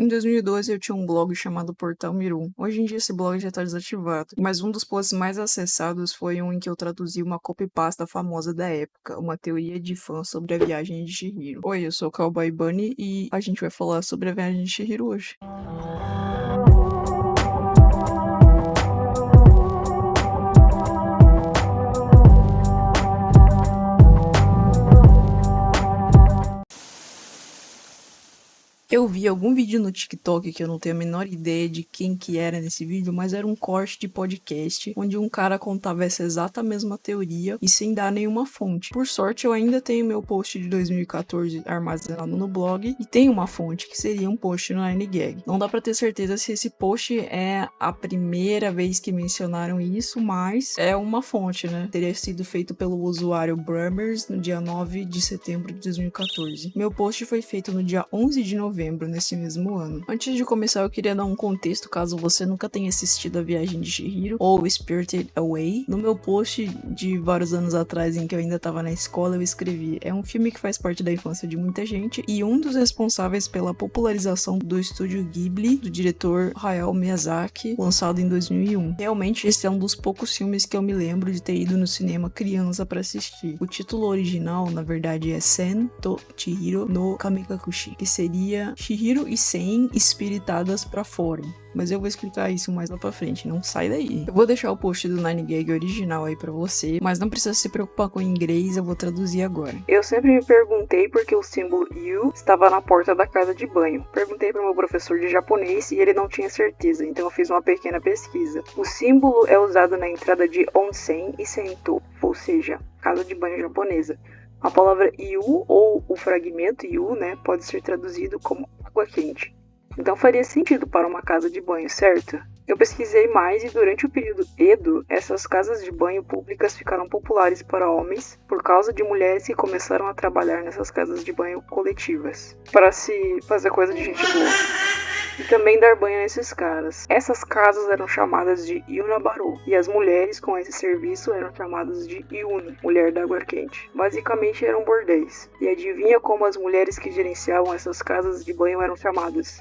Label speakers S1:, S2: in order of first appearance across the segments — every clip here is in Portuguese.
S1: Em 2012 eu tinha um blog chamado Portal Mirum. Hoje em dia esse blog já está desativado, mas um dos posts mais acessados foi um em que eu traduzi uma copypasta famosa da época, uma teoria de fã sobre a viagem de Chihiro. Oi, eu sou o Cowboy Bunny e a gente vai falar sobre a viagem de Chihiro hoje. Eu vi algum vídeo no TikTok que eu não tenho a menor ideia de quem que era nesse vídeo, mas era um corte de podcast onde um cara contava essa exata mesma teoria e sem dar nenhuma fonte. Por sorte, eu ainda tenho meu post de 2014 armazenado no blog e tem uma fonte que seria um post no 9gag. Não dá pra ter certeza se esse post é a primeira vez que mencionaram isso, mas é uma fonte, né? Teria sido feito pelo usuário Brummers no dia 9 de setembro de 2014. Meu post foi feito no dia 11 de novembro nesse mesmo ano. Antes de começar, eu queria dar um contexto caso você nunca tenha assistido A Viagem de Chihiro ou Spirited Away. No meu post de vários anos atrás, em que eu ainda estava na escola, eu escrevi: é um filme que faz parte da infância de muita gente e um dos responsáveis pela popularização do estúdio Ghibli, do diretor Hayao Miyazaki, lançado em 2001. Realmente, esse é um dos poucos filmes que eu me lembro de ter ido no cinema criança para assistir. O título original, na verdade, é Sen to Chihiro no Kamikakushi, que seria Chihiro e Sen espiritadas pra fora. Mas eu vou explicar isso mais lá pra frente, não sai daí. Eu vou deixar o post do 9gag original aí pra você, mas não precisa se preocupar com o inglês, eu vou traduzir agora. Eu sempre me perguntei por que o símbolo Yu estava na porta da casa de banho. Perguntei pro meu professor de japonês e ele não tinha certeza, então eu fiz uma pequena pesquisa. O símbolo é usado na entrada de onsen e sento, ou seja, casa de banho japonesa. A palavra Yu, ou o fragmento Yu, né, pode ser traduzido como água quente. Então faria sentido para uma casa de banho, certo? Eu pesquisei mais e durante o período Edo, essas casas de banho públicas ficaram populares para homens por causa de mulheres que começaram a trabalhar nessas casas de banho coletivas, para se fazer coisa de gente boa. E também dar banho nesses caras. Essas casas eram chamadas de Yunabaru, e as mulheres com esse serviço eram chamadas de Yuna, mulher d'água quente. Basicamente eram bordéis. E adivinha como as mulheres que gerenciavam essas casas de banho eram chamadas?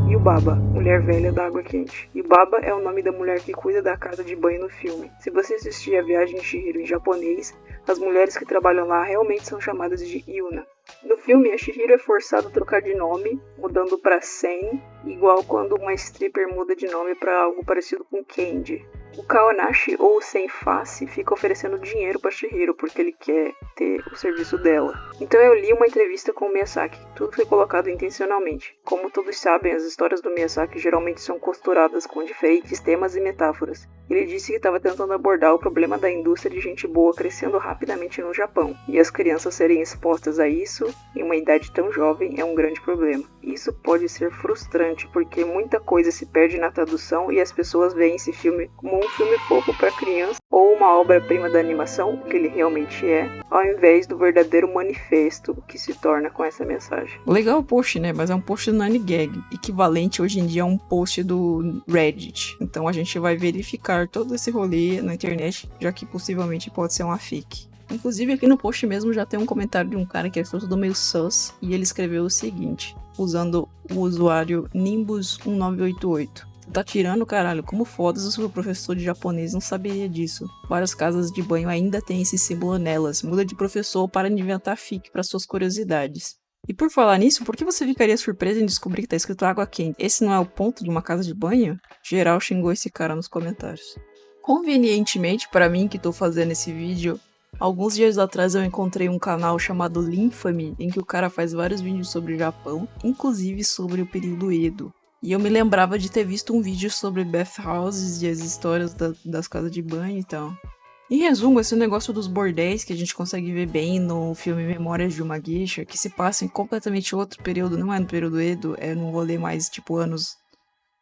S1: Yubaba, mulher velha da água quente. Yubaba é o nome da mulher que cuida da casa de banho no filme. Se você assistir A Viagem de Chihiro em japonês, as mulheres que trabalham lá realmente são chamadas de Yuna. No filme, a Chihiro é forçada a trocar de nome, mudando para Sen, igual quando uma stripper muda de nome para algo parecido com Candy. O Kaonashi, ou Senface, fica oferecendo dinheiro para Chihiro porque ele quer ter o serviço dela. Então eu li uma entrevista com o Miyazaki. Tudo foi colocado intencionalmente. Como todos sabem, as histórias do Miyazaki geralmente são costuradas com diferentes temas e metáforas. Ele disse que estava tentando abordar o problema da indústria de gente boa crescendo rapidamente no Japão. E as crianças serem expostas a isso em uma idade tão jovem é um grande problema. Isso pode ser frustrante porque muita coisa se perde na tradução e as pessoas veem esse filme como um filme fofo para criança ou uma obra-prima da animação, que ele realmente é, ao invés do verdadeiro manifesto que se torna com essa mensagem. Legal o post, né? Mas é um post do 9gag, equivalente hoje em dia a um post do Reddit. Então a gente vai verificar todo esse rolê na internet, já que possivelmente pode ser uma fake. Inclusive aqui no post mesmo já tem um comentário de um cara que achou tudo meio sus, e ele escreveu o seguinte, usando o usuário Nimbus1988. Tá tirando, caralho, como foda o seu professor de japonês não saberia disso. Várias casas de banho ainda tem esse símbolo nelas. Muda de professor para de inventar fic para suas curiosidades. E por falar nisso, por que você ficaria surpresa em descobrir que tá escrito água quente? Esse não é o ponto de uma casa de banho? Geral xingou esse cara nos comentários. Convenientemente para mim que tô fazendo esse vídeo, alguns dias atrás eu encontrei um canal chamado Linfamy, em que o cara faz vários vídeos sobre o Japão, inclusive sobre o período Edo. E eu me lembrava de ter visto um vídeo sobre bathhouses e as histórias das casas de banho e tal. Em resumo, esse negócio dos bordéis que a gente consegue ver bem no filme Memórias de uma Geisha, que se passa em completamente outro período, não é no período Edo, é num rolê mais tipo anos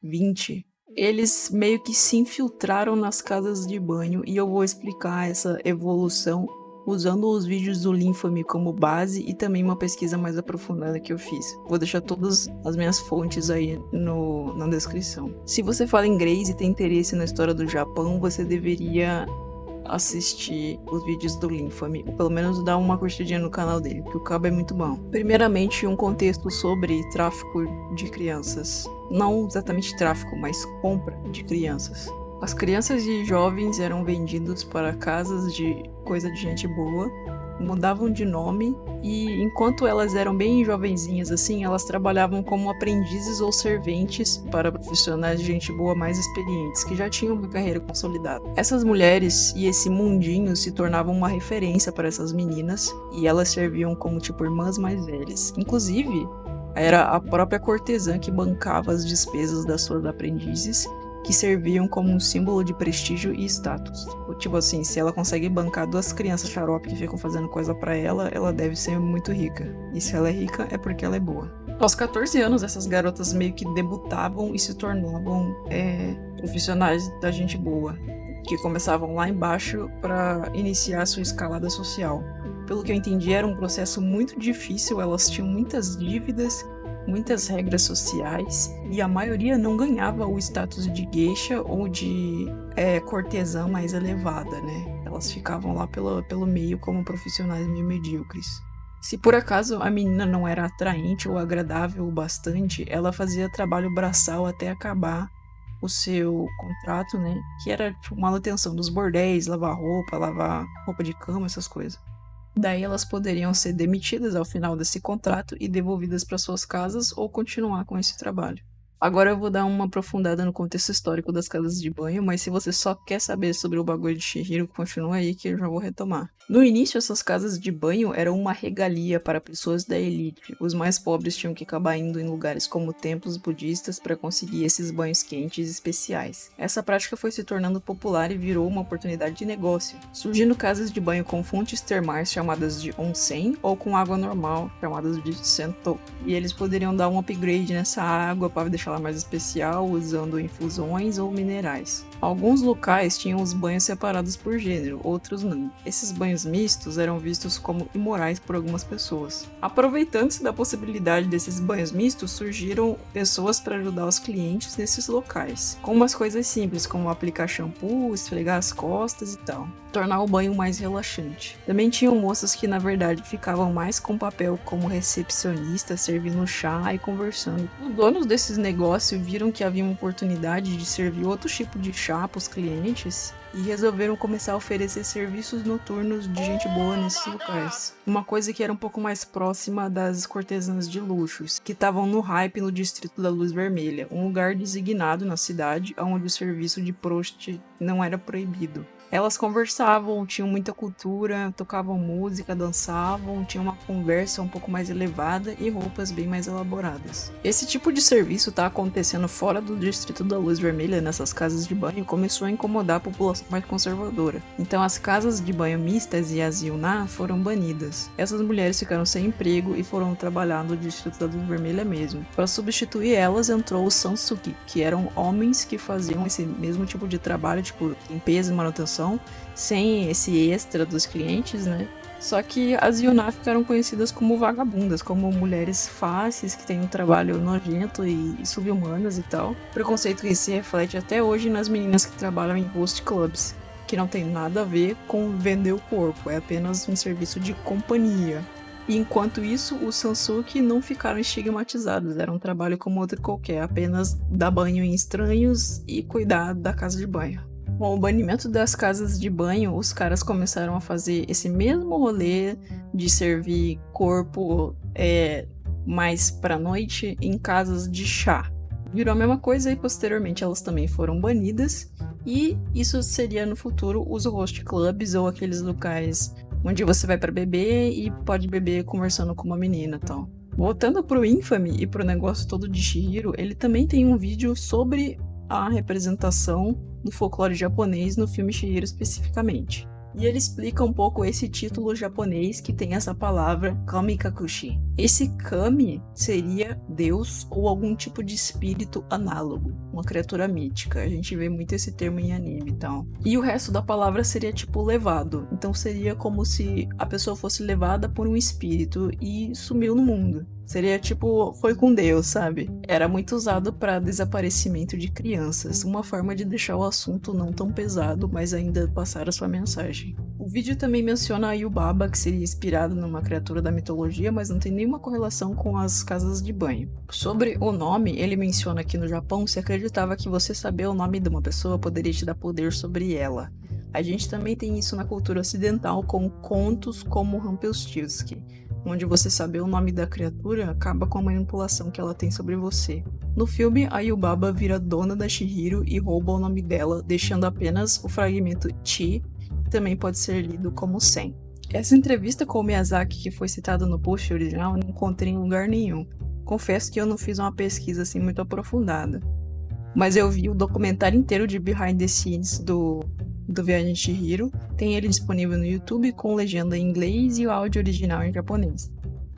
S1: 20. Eles meio que se infiltraram nas casas de banho e eu vou explicar essa evolução usando os vídeos do Linfamy como base e também uma pesquisa mais aprofundada que eu fiz. Vou deixar todas as minhas fontes aí na descrição. Se você fala inglês e tem interesse na história do Japão, você deveria assistir os vídeos do Linfame, ou pelo menos dar uma curtidinha no canal dele, porque o cabo é muito bom. Primeiramente, um contexto sobre tráfico de crianças. Não exatamente tráfico, mas compra de crianças. As crianças e jovens eram vendidos para casas de coisa de gente boa, mudavam de nome e enquanto elas eram bem jovenzinhas assim, elas trabalhavam como aprendizes ou serventes para profissionais de gente boa mais experientes, que já tinham uma carreira consolidada. Essas mulheres e esse mundinho se tornavam uma referência para essas meninas e elas serviam como tipo irmãs mais velhas. Inclusive, era a própria cortesã que bancava as despesas das suas aprendizes, que serviam como um símbolo de prestígio e status. Tipo assim, se ela consegue bancar 2 crianças xarope que ficam fazendo coisa pra ela, ela deve ser muito rica. E se ela é rica, é porque ela é boa. Aos 14 anos, essas garotas meio que debutavam e se tornavam profissionais da gente boa, que começavam lá embaixo para iniciar sua escalada social. Pelo que eu entendi, era um processo muito difícil, elas tinham muitas dívidas, muitas regras sociais, e a maioria não ganhava o status de geisha ou de cortesã mais elevada, né? Elas ficavam lá pelo meio como profissionais meio medíocres. Se por acaso a menina não era atraente ou agradável o bastante, ela fazia trabalho braçal até acabar o seu contrato, né? Que era tipo, manutenção dos bordéis, lavar roupa de cama, essas coisas. Daí elas poderiam ser demitidas ao final desse contrato e devolvidas para suas casas ou continuar com esse trabalho. Agora eu vou dar uma aprofundada no contexto histórico das casas de banho, mas se você só quer saber sobre o bagulho de Chihiro, continua aí que eu já vou retomar. No início, essas casas de banho eram uma regalia para pessoas da elite. Os mais pobres tinham que acabar indo em lugares como templos budistas para conseguir esses banhos quentes especiais. Essa prática foi se tornando popular e virou uma oportunidade de negócio, surgindo casas de banho com fontes termais chamadas de onsen ou com água normal chamadas de sento. E eles poderiam dar um upgrade nessa água para deixar ela mais especial usando infusões ou minerais. Alguns locais tinham os banhos separados por gênero, outros não. Esses banhos mistos eram vistos como imorais por algumas pessoas. Aproveitando-se da possibilidade desses banhos mistos, surgiram pessoas para ajudar os clientes nesses locais, com umas coisas simples como aplicar shampoo, esfregar as costas e tal, tornar o banho mais relaxante. Também tinham moças que na verdade ficavam mais com papel como recepcionista, servindo chá e conversando. Os donos desses negócios viram que havia uma oportunidade de servir outro tipo de chá para os clientes e resolveram começar a oferecer serviços noturnos de gente boa nesses locais. Uma coisa que era um pouco mais próxima das cortesãs de luxos, que estavam no hype no Distrito da Luz Vermelha, um lugar designado na cidade onde o serviço de prostituta não era proibido. Elas conversavam, tinham muita cultura, tocavam música, dançavam, tinham uma conversa um pouco mais elevada e roupas bem mais elaboradas. Esse tipo de serviço tá acontecendo fora do Distrito da Luz Vermelha, nessas casas de banho, e começou a incomodar a população mais conservadora. Então as casas de banho mistas e as yuna foram banidas. Essas mulheres ficaram sem emprego e foram trabalhar no Distrito da Luz Vermelha mesmo. Para substituir elas entrou os sansuki, que eram homens que faziam esse mesmo tipo de trabalho, tipo limpeza e manutenção, sem esse extra dos clientes, né? Só que as yuna ficaram conhecidas como vagabundas, como mulheres fáceis que têm um trabalho nojento e sub-humanas e tal. Preconceito que se reflete até hoje nas meninas que trabalham em host clubs, que não tem nada a ver com vender o corpo, é apenas um serviço de companhia. E enquanto isso, os sansuki não ficaram estigmatizados, era um trabalho como outro qualquer, apenas dar banho em estranhos e cuidar da casa de banho. Com o banimento das casas de banho, os caras começaram a fazer esse mesmo rolê de servir corpo mais pra noite em casas de chá. Virou a mesma coisa e posteriormente elas também foram banidas, e isso seria no futuro os host clubs ou aqueles locais onde você vai pra beber e pode beber conversando com uma menina e tal. Voltando pro Infamy e pro negócio todo de Chihiro, ele também tem um vídeo sobre a representação do folclore japonês no filme Chihiro especificamente. E ele explica um pouco esse título japonês que tem essa palavra Kamikakushi. Esse Kami seria Deus ou algum tipo de espírito análogo, uma criatura mítica. A gente vê muito esse termo em anime e tal. E o resto da palavra seria tipo levado. Então seria como se a pessoa fosse levada por um espírito e sumiu no mundo. Seria tipo, foi com Deus, sabe? Era muito usado para desaparecimento de crianças, uma forma de deixar o assunto não tão pesado, mas ainda passar a sua mensagem. O vídeo também menciona a Yubaba, que seria inspirado numa criatura da mitologia, mas não tem nenhuma correlação com as casas de banho. Sobre o nome, ele menciona que no Japão se acreditava que você saber o nome de uma pessoa poderia te dar poder sobre ela. A gente também tem isso na cultura ocidental com contos como Rumpelstiltskin, onde você saber o nome da criatura acaba com a manipulação que ela tem sobre você. No filme, a Yubaba vira dona da Chihiro e rouba o nome dela, deixando apenas o fragmento Chi, que também pode ser lido como Sen. Essa entrevista com o Miyazaki, que foi citada no post original, eu não encontrei em lugar nenhum. Confesso que eu não fiz uma pesquisa assim muito aprofundada. Mas eu vi o documentário inteiro de Behind the Scenes do Viagem de Chihiro. Tem ele disponível no YouTube com legenda em inglês e o áudio original em japonês.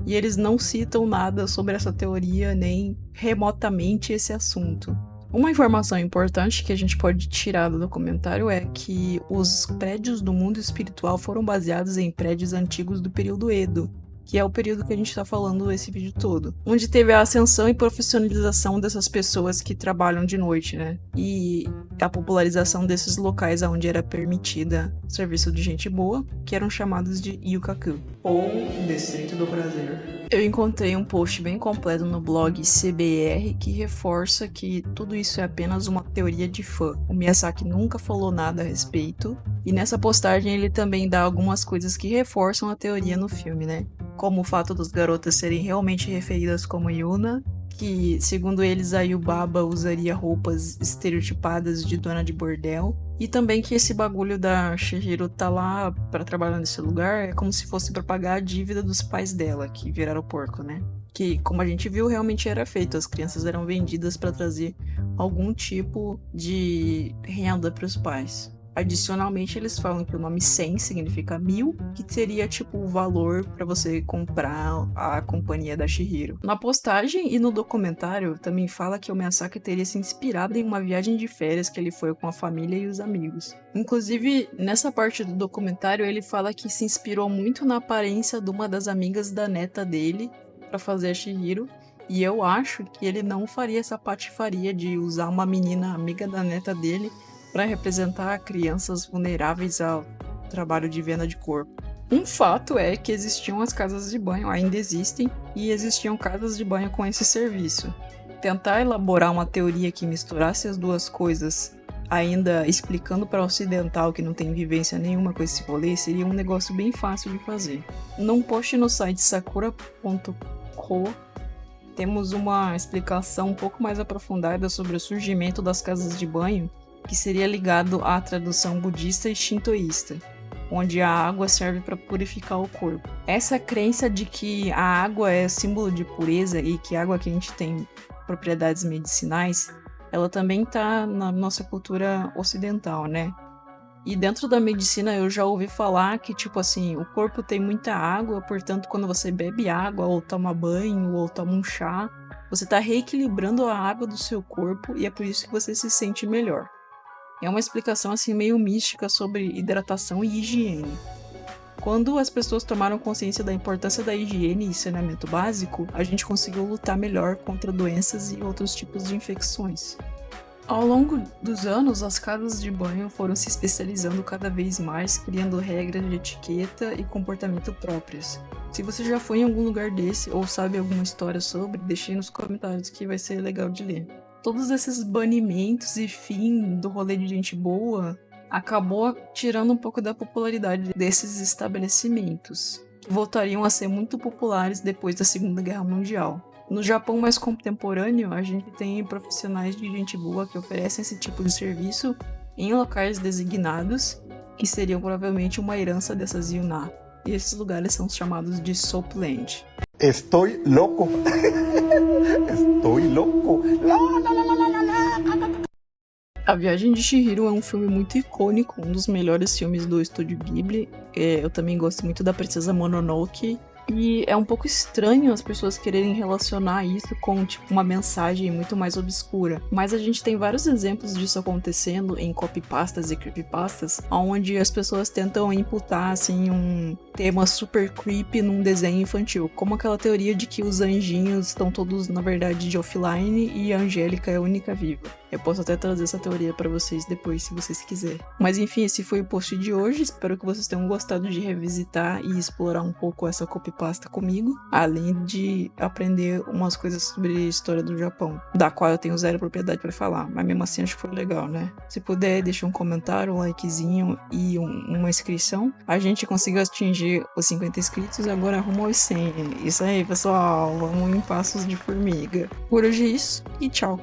S1: E eles não citam nada sobre essa teoria nem remotamente esse assunto. Uma informação importante que a gente pode tirar do documentário é que os prédios do mundo espiritual foram baseados em prédios antigos do período Edo, que é o período que a gente está falando esse vídeo todo, onde teve a ascensão e profissionalização dessas pessoas que trabalham de noite, né? E a popularização desses locais onde era permitida serviço de gente boa, que eram chamados de yukaku, ou Distrito do Prazer. Eu encontrei um post bem completo no blog CBR que reforça que tudo isso é apenas uma teoria de fã. O Miyazaki nunca falou nada a respeito, e nessa postagem ele também dá algumas coisas que reforçam a teoria no filme, né? Como o fato das garotas serem realmente referidas como Yuna, que, segundo eles, a Yubaba usaria roupas estereotipadas de dona de bordel, e também que esse bagulho da Chihiro tá lá pra trabalhar nesse lugar é como se fosse pra pagar a dívida dos pais dela, que viraram porco, né? Que, como a gente viu, realmente era feito. As crianças eram vendidas pra trazer algum tipo de renda pros pais. Adicionalmente, eles falam que o nome 100 significa 1000, que seria tipo o valor para você comprar a companhia da Chihiro. Na postagem e no documentário também fala que o Miyazaki teria se inspirado em uma viagem de férias que ele foi com a família e os amigos. Inclusive, nessa parte do documentário, ele fala que se inspirou muito na aparência de uma das amigas da neta dele para fazer a Chihiro. E eu acho que ele não faria essa patifaria de usar uma menina amiga da neta dele para representar crianças vulneráveis ao trabalho de venda de corpo. Um fato é que existiam as casas de banho, ainda existem, e existiam casas de banho com esse serviço. Tentar elaborar uma teoria que misturasse as duas coisas, ainda explicando para o ocidental que não tem vivência nenhuma com esse rolê, seria um negócio bem fácil de fazer. Num post no site sakura.co, temos uma explicação um pouco mais aprofundada sobre o surgimento das casas de banho, que seria ligado à tradução budista e shintoísta, onde a água serve para purificar o corpo. Essa crença de que a água é símbolo de pureza e que a água quente tem propriedades medicinais, ela também está na nossa cultura ocidental, né? E dentro da medicina eu já ouvi falar que, tipo assim, o corpo tem muita água, portanto, quando você bebe água, ou toma banho, ou toma um chá, você está reequilibrando a água do seu corpo e é por isso que você se sente melhor. É uma explicação assim meio mística sobre hidratação e higiene. Quando as pessoas tomaram consciência da importância da higiene e saneamento básico, a gente conseguiu lutar melhor contra doenças e outros tipos de infecções. Ao longo dos anos, as casas de banho foram se especializando cada vez mais, criando regras de etiqueta e comportamento próprias. Se você já foi em algum lugar desse ou sabe alguma história sobre, deixe nos comentários que vai ser legal de ler. Todos esses banimentos e fim do rolê de gente boa acabou tirando um pouco da popularidade desses estabelecimentos, que voltariam a ser muito populares depois da Segunda Guerra Mundial. No Japão mais contemporâneo, a gente tem profissionais de gente boa que oferecem esse tipo de serviço em locais designados, que seriam provavelmente uma herança dessas yuna. E esses lugares são chamados de Soapland.
S2: Estou louco. Estou louco.
S1: A Viagem de Chihiro é um filme muito icônico, um dos melhores filmes do Estúdio Ghibli. Eu também gosto muito da Princesa Mononoke. E é um pouco estranho as pessoas quererem relacionar isso com tipo, uma mensagem muito mais obscura. Mas a gente tem vários exemplos disso acontecendo em copypastas e creepypastas, onde as pessoas tentam imputar assim, um tema super creepy num desenho infantil, como aquela teoria de que os anjinhos estão todos, na verdade, de offline e a Angélica é a única viva. Eu posso até trazer essa teoria pra vocês depois, se vocês quiserem. Mas enfim, esse foi o post de hoje. Espero que vocês tenham gostado de revisitar e explorar um pouco essa copypasta comigo, além de aprender umas coisas sobre a história do Japão, da qual eu tenho zero propriedade pra falar, mas mesmo assim acho que foi legal, né? Se puder, deixa um comentário, um likezinho e uma inscrição. A gente conseguiu atingir os 50 inscritos e agora arrumou os 100. Isso aí, pessoal, vamos em passos de formiga. Por hoje é isso e tchau!